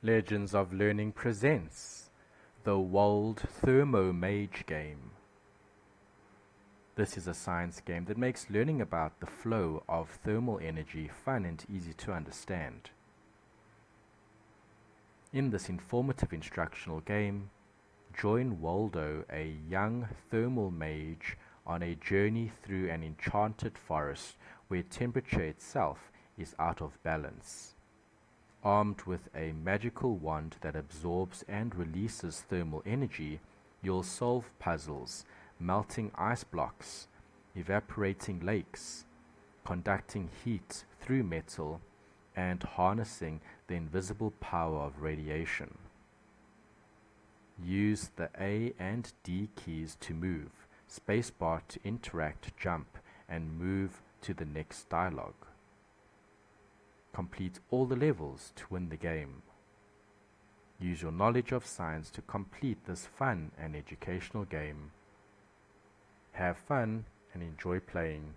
Legends of Learning presents the WaldThermoMage game. This is a science game that makes learning about the flow of thermal energy fun and easy to understand. In this informative instructional game, join Waldo, a young thermal mage, on a journey through an enchanted forest where temperature itself is out of balance. Armed with a magical wand that absorbs and releases thermal energy, you'll solve puzzles, melting ice blocks, evaporating lakes, conducting heat through metal, and harnessing the invisible power of radiation. Use the A and D keys to move, spacebar to interact, jump, and move to the next dialogue. Complete all the levels to win the game. Use your knowledge of science to complete this fun and educational game. Have fun and enjoy playing.